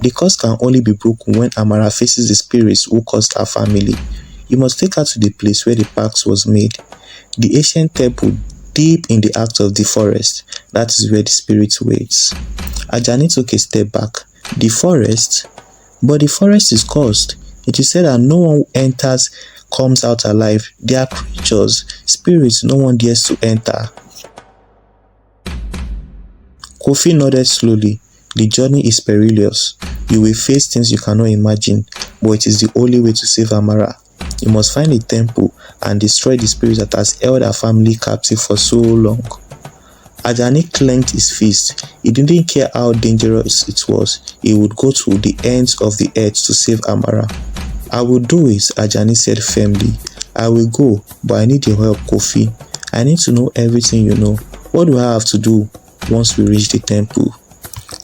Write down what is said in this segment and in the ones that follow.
The curse can only be broken when Amara faces the spirits who cursed her family. You must take her to the place where the pact was made. The ancient temple deep in the heart of the forest. That is where the spirit waits. Ajani took a step back. The forest? But the forest is cursed. It is said that no one who enters comes out alive. They are creatures, spirits no one dares to enter. Kofi nodded slowly. The journey is perilous. You will face things you cannot imagine, but it is the only way to save Amara. You must find a temple and destroy the spirit that has held our family captive for so long. Ajani clenched his fist. He didn't care how dangerous it was. He would go to the ends of the earth to save Amara. I will do it, Ajani said firmly. I will go, but I need your help, Kofi. I need to know everything you know. What do I have to do once we reach the temple?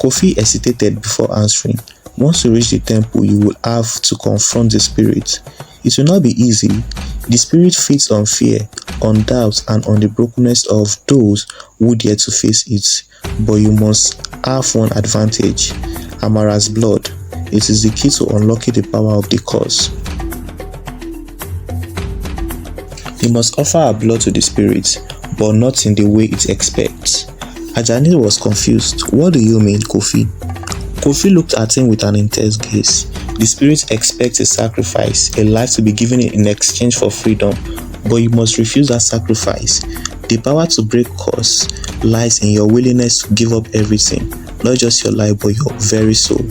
Kofi hesitated before answering. Once you reach the temple, you will have to confront the spirit. It will not be easy. The spirit feeds on fear, on doubt, and on the brokenness of those who dare to face it. But you must have one advantage: Amara's blood. It is the key to unlocking the power of the curse. You must offer her blood to the spirit, but not in the way it expects. Ajani was confused. What do you mean, Kofi? Kofi looked at him with an intense gaze. The spirit expects a sacrifice, a life to be given in exchange for freedom, but you must refuse that sacrifice. The power to break curse lies in your willingness to give up everything, not just your life but your very soul.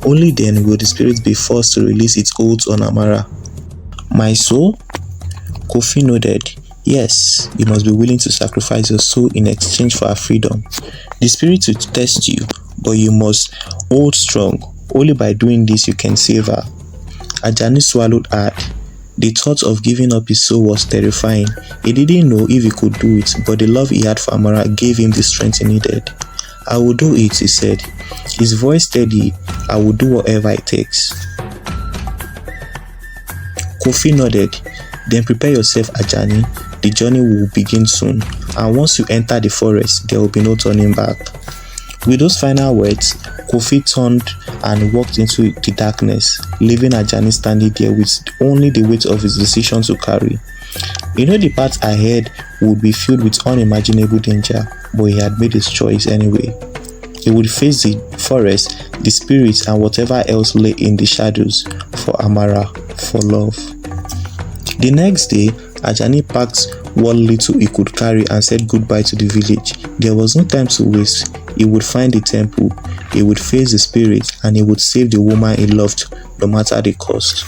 Only then will the spirit be forced to release its hold on Amara. My soul? Kofi nodded. Yes, you must be willing to sacrifice your soul in exchange for her freedom. The spirit will test you, but you must hold strong. Only by doing this you can save her. Ajani swallowed hard. The thought of giving up his soul was terrifying. He didn't know if he could do it, but the love he had for Amara gave him the strength he needed. I will do it, he said. His voice steady. I will do whatever it takes. Kofi nodded. Then prepare yourself, Ajani. The journey will begin soon, and once you enter the forest, there will be no turning back. With those final words, Kofi turned and walked into the darkness, leaving Ajani standing there with only the weight of his decision to carry. You know the path ahead would be filled with unimaginable danger, but he had made his choice anyway. He would face the forest, the spirits, and whatever else lay in the shadows for Amara, for love. The next day, Ajani packed what little he could carry and said goodbye to the village. There was no time to waste. He would find the temple, he would face the spirit, and he would save the woman he loved, no matter the cost.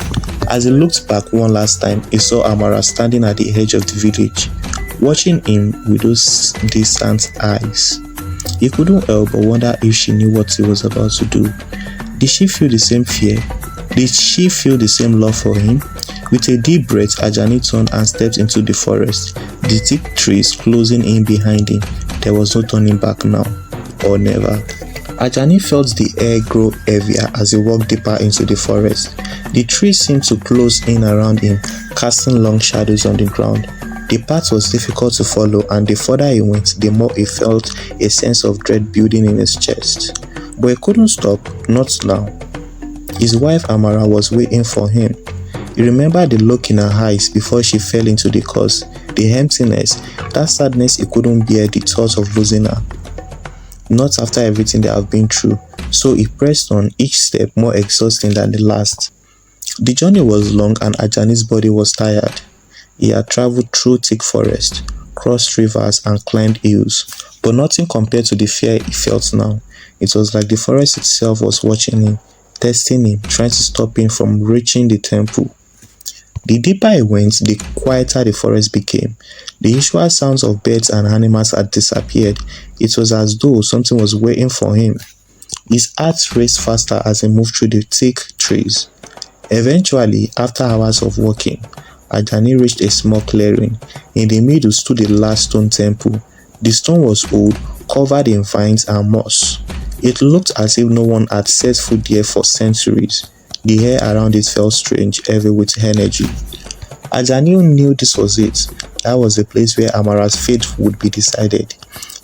As he looked back one last time, he saw Amara standing at the edge of the village, watching him with those distant eyes. He couldn't help but wonder if she knew what he was about to do. Did she feel the same fear? Did she feel the same love for him? With a deep breath, Ajani turned and stepped into the forest, the thick trees closing in behind him. There was no turning back now, or never. Ajani felt the air grow heavier as he walked deeper into the forest. The trees seemed to close in around him, casting long shadows on the ground. The path was difficult to follow, and the further he went, the more he felt a sense of dread building in his chest. But he couldn't stop, not now. His wife Amara was waiting for him. He remembered the look in her eyes before she fell into the curse, the emptiness, that sadness he couldn't bear the thought of losing her. Not after everything they have been through, so he pressed on, each step more exhausting than the last. The journey was long and Ajani's body was tired. He had traveled through thick forest, crossed rivers and climbed hills, but nothing compared to the fear he felt now. It was like the forest itself was watching him, testing him, trying to stop him from reaching the temple. The deeper he went, the quieter the forest became. The usual sounds of birds and animals had disappeared. It was as though something was waiting for him. His heart raced faster as he moved through the thick trees. Eventually, after hours of walking, Ajani reached a small clearing. In the middle stood the last stone temple. The stone was old, covered in vines and moss. It looked as if no one had set foot there for centuries. The air around it felt strange, heavy with energy. Ajani knew this was it. That was the place where Amara's fate would be decided.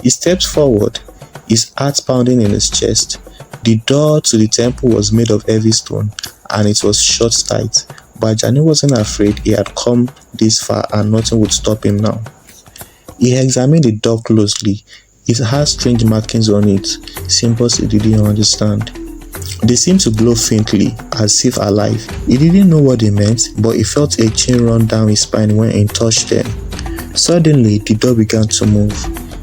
He stepped forward, his heart pounding in his chest. The door to the temple was made of heavy stone and it was shut tight. But Ajani wasn't afraid. He had come this far and nothing would stop him now. He examined the door closely. It had strange markings on it, symbols he didn't understand. They seemed to glow faintly, as if alive. He didn't know what they meant, but he felt a chill run down his spine when he touched them. Suddenly, the door began to move.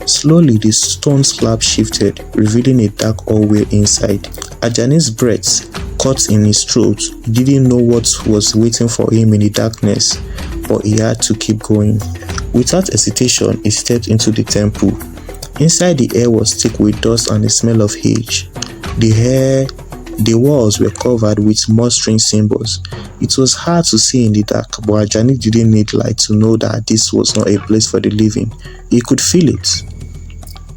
Slowly, the stone slab shifted, revealing a dark hallway inside. Ajani's breath caught in his throat. He didn't know what was waiting for him in the darkness, but he had to keep going. Without hesitation, he stepped into the temple. Inside, the air was thick with dust and the smell of age. The walls were covered with more strange symbols. It was hard to see in the dark, but Ajani didn't need light to know that this was not a place for the living. He could feel it.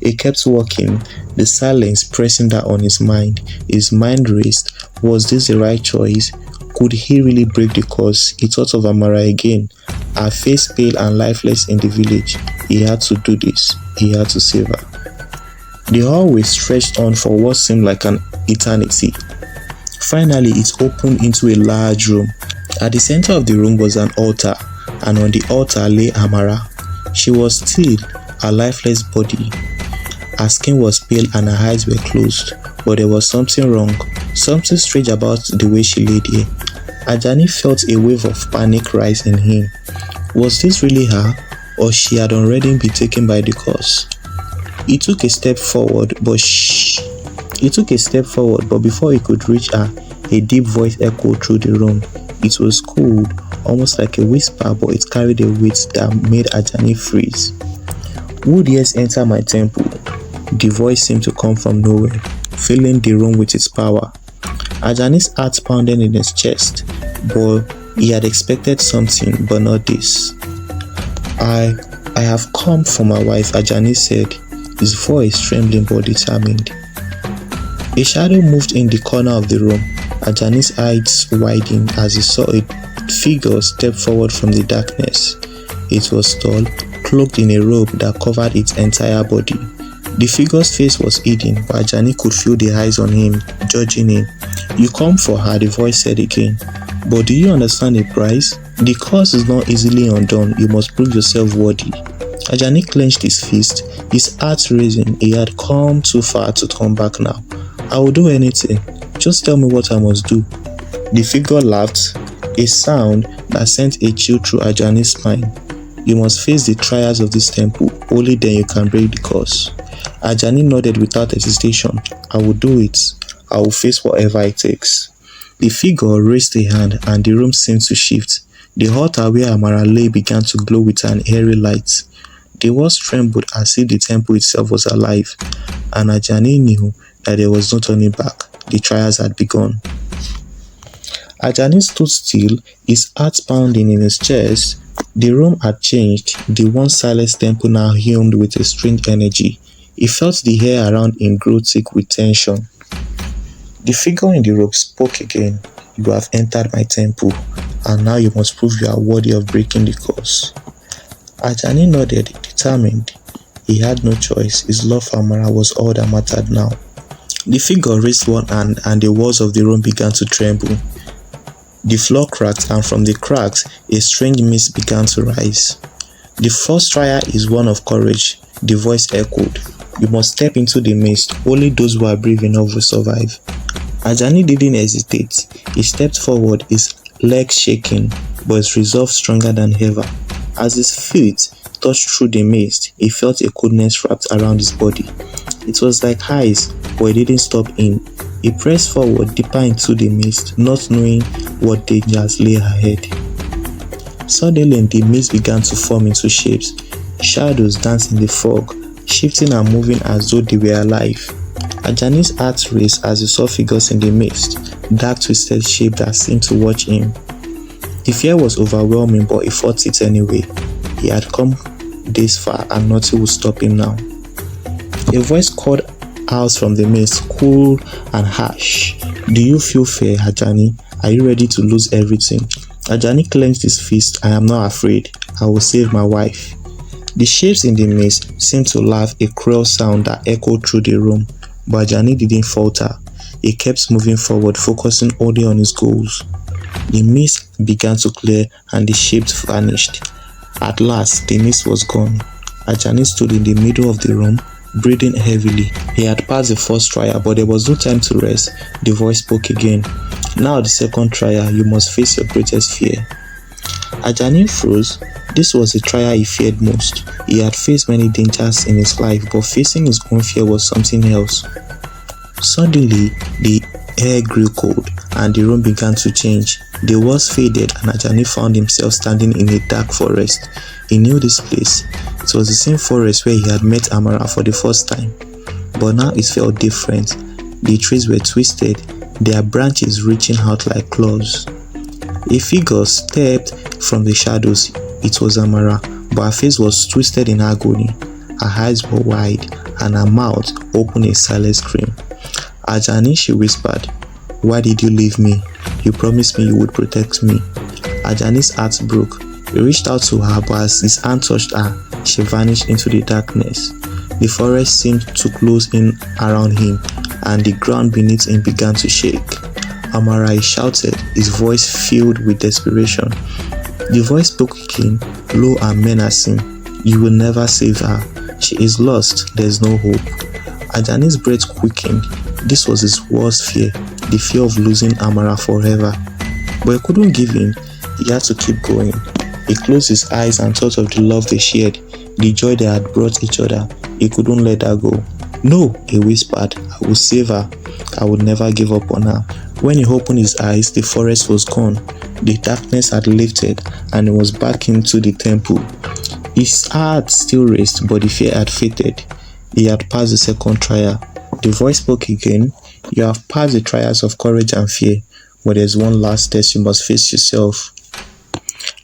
He kept walking, the silence pressing down on his mind. His mind raced. Was this the right choice? Could he really break the curse? He thought of Amara again, her face pale and lifeless in the village. He had to do this. He had to save her. The hallway stretched on for what seemed like an eternity. Finally, it opened into a large room. At the center of the room was an altar, and on the altar lay Amara. She was still, a lifeless body. Her skin was pale and her eyes were closed, but there was something wrong, something strange about the way she lay there. Ajani felt a wave of panic rise in him. Was this really her, or she had already been taken by the curse? He took a step forward, but before he could reach her, a deep voice echoed through the room. It was cold, almost like a whisper, but it carried a weight that made Ajani freeze. Who dares enter my temple? The voice seemed to come from nowhere, filling the room with its power. Ajani's heart pounded in his chest, but he had expected something, but not this. I have come for my wife, Ajani said, his voice trembling but determined. A shadow moved in the corner of the room. Ajani's eyes widened as he saw a figure step forward from the darkness. It was tall, cloaked in a robe that covered its entire body. The figure's face was hidden, but Ajani could feel the eyes on him, judging him. You come for her, the voice said again. But do you understand the price? The curse is not easily undone. You must prove yourself worthy. Ajani clenched his fist, his heart racing. He had come too far to turn back now. I will do anything. Just tell me what I must do. The figure laughed, a sound that sent a chill through Ajani's spine. You must face the trials of this temple. Only then you can break the curse. Ajani nodded without hesitation. I will do it. I will face whatever it takes. The figure raised a hand and the room seemed to shift. The altar where Amara lay began to glow with an airy light. The walls trembled as if the temple itself was alive, and Ajani knew that there was no turning back. The trials had begun. Ajani stood still, his heart pounding in his chest. The room had changed. The once silent temple now hummed with a strange energy. He felt the hair around him grow thick with tension. The figure in the robe spoke again. You have entered my temple, and now you must prove you are worthy of breaking the curse. Ajani nodded, determined. He had no choice. His love for Amara was all that mattered now. The figure raised one hand and the walls of the room began to tremble. The floor cracked, and from the cracks, a strange mist began to rise. The first trial is one of courage, the voice echoed. You must step into the mist. Only those who are brave enough will survive. Ajani didn't hesitate. He stepped forward, his legs shaking, but his resolve stronger than ever. As his feet touched through the mist, he felt a coldness wrapped around his body. It was like ice, but it didn't stop him. He pressed forward deeper into the mist, not knowing what dangers lay ahead. Suddenly, the mist began to form into shapes. Shadows danced in the fog, shifting and moving as though they were alive. Ajani's heart raced as he saw figures in the mist, dark twisted shapes that seemed to watch him. The fear was overwhelming, but he fought it anyway. He had come this far and nothing would stop him now. A voice called out from the mist, cool and harsh. Do you feel fear, Ajani? Are you ready to lose everything? Ajani clenched his fist. I am not afraid. I will save my wife. The shapes in the mist seemed to laugh, a cruel sound that echoed through the room, but Ajani didn't falter. He kept moving forward, focusing only on his goals. The mist began to clear and the shapes vanished. At last, the mist was gone. Ajani stood in the middle of the room, breathing heavily. He had passed the first trial, but there was no time to rest. The voice spoke again. Now the second trial, you must face your greatest fear. Ajani froze. This was the trial he feared most. He had faced many dangers in his life, but facing his own fear was something else. Suddenly, the air grew cold and the room began to change. The walls faded and Ajani found himself standing in a dark forest. He knew this place. It was the same forest where he had met Amara for the first time. But now it felt different. The trees were twisted, their branches reaching out like claws. A figure stepped from the shadows. It was Amara, but her face was twisted in agony. Her eyes were wide and her mouth opened a silent scream. Ajani, she whispered, "Why did you leave me? You promised me you would protect me." Ajani's heart broke. He reached out to her, but as his hand touched her, she vanished into the darkness. The forest seemed to close in around him, and the ground beneath him began to shake. "Amara," he shouted, his voice filled with desperation. The voice spoke again, low and menacing. "You will never save her. She is lost. There is no hope." Ajani's breath quickened. This was his worst fear, the fear of losing Amara forever. But he couldn't give in. He had to keep going. He closed his eyes and thought of the love they shared, the joy they had brought each other. He couldn't let her go. "No," he whispered, "I will save her. I would never give up on her." When he opened his eyes, the forest was gone. The darkness had lifted and he was back into the temple. His heart still raced, but the fear had faded. He had passed the second trial. The voice spoke again. "You have passed the trials of courage and fear, but there's one last test you must face yourself."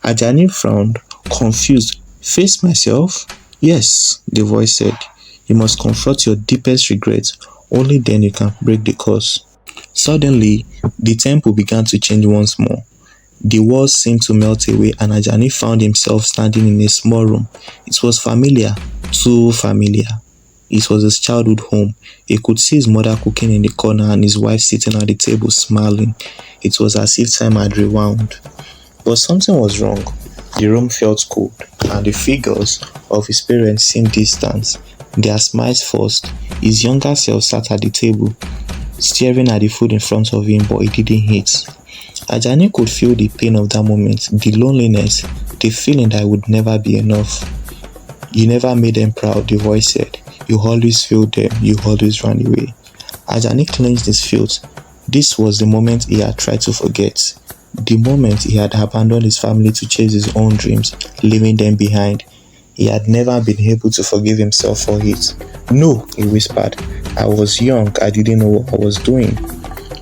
Ajani frowned, confused. "Face myself?" "Yes," the voice said. "You must confront your deepest regrets. Only then you can break the curse." Suddenly, the temple began to change once more. The walls seemed to melt away and Ajani found himself standing in a small room. It was familiar, too familiar. It was his childhood home. He could see his mother cooking in the corner and his wife sitting at the table smiling. It was as if time had rewound. But something was wrong. The room felt cold and the figures of his parents seemed distant. Their smiles forced. His younger self sat at the table, staring at the food in front of him, but he didn't eat. Ajani could feel the pain of that moment, the loneliness, the feeling that it would never be enough. "You never made them proud," the voice said. "You always failed them, you always ran away." Ajani clenched his fists. This was the moment he had tried to forget. The moment he had abandoned his family to chase his own dreams, leaving them behind. He had never been able to forgive himself for it. "No," he whispered. "I was young, I didn't know what I was doing."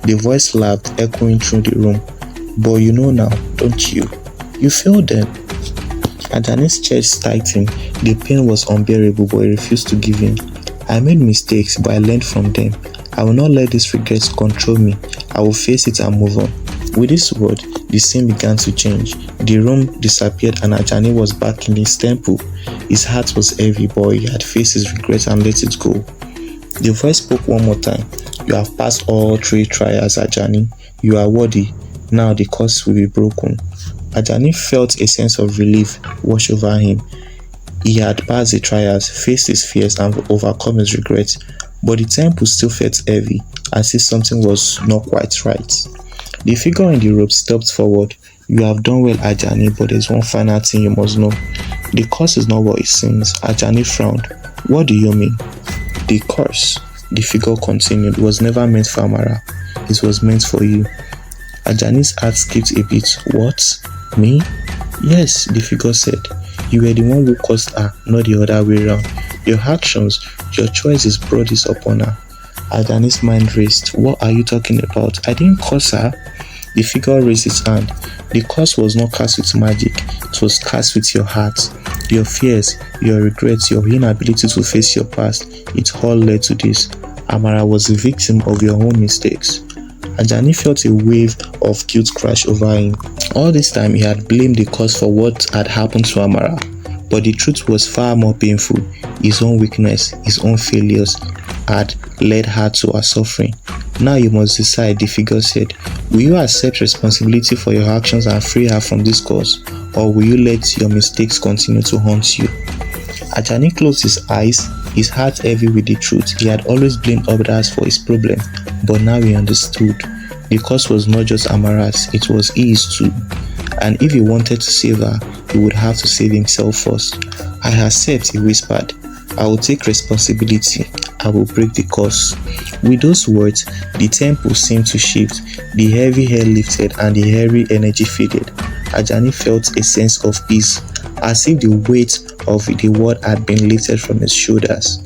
The voice laughed, echoing through the room. "But you know now, don't you? You failed them." Ajani's chest tightened. The pain was unbearable, but he refused to give in. "I made mistakes, but I learned from them. I will not let these regrets control me. I will face it and move on." With this word, the scene began to change. The room disappeared and Ajani was back in his temple. His heart was heavy, but he had faced his regrets and let it go. The voice spoke one more time. "You have passed all 3 trials, Ajani. You are worthy. Now the curse will be broken." Ajani felt a sense of relief wash over him. He had passed the trials, faced his fears and overcome his regrets, but the temple still felt heavy, as if something was not quite right. The figure in the robe stepped forward. "You have done well, Ajani, but there's one final thing you must know. The curse is not what it seems." Ajani frowned. "What do you mean?" "The curse," the figure continued, "was never meant for Amara. It was meant for you." Ajani's heart skipped a bit. "What? Me?" "Yes," the figure said. "You were the one who caused her, not the other way around. Your actions, your choices brought this upon her." Ajani's mind raced. "What are you talking about? I didn't cause her." The figure raised its hand. "The curse was not cast with magic. It was cast with your heart. Your fears, your regrets, your inability to face your past. It all led to this. Amara was the victim of your own mistakes." Ajani felt a wave of guilt crash over him. All this time he had blamed the cause for what had happened to Amara. But the truth was far more painful. His own weakness, his own failures had led her to her suffering. Now you must decide, the figure said. Will you accept responsibility for your actions and free her from this curse, or will you let your mistakes continue to haunt you? Ajani closed his eyes, his heart heavy with the truth. He had always blamed others for his problem, but now he understood. The cause was not just Amara's, it was his too. And if he wanted to save her, he would have to save himself first. I accept, he whispered. I will take responsibility. I will break the curse. With those words, the temple seemed to shift. The heavy hair lifted and the hairy energy faded. Ajani felt a sense of peace, as if the weight of the world had been lifted from his shoulders.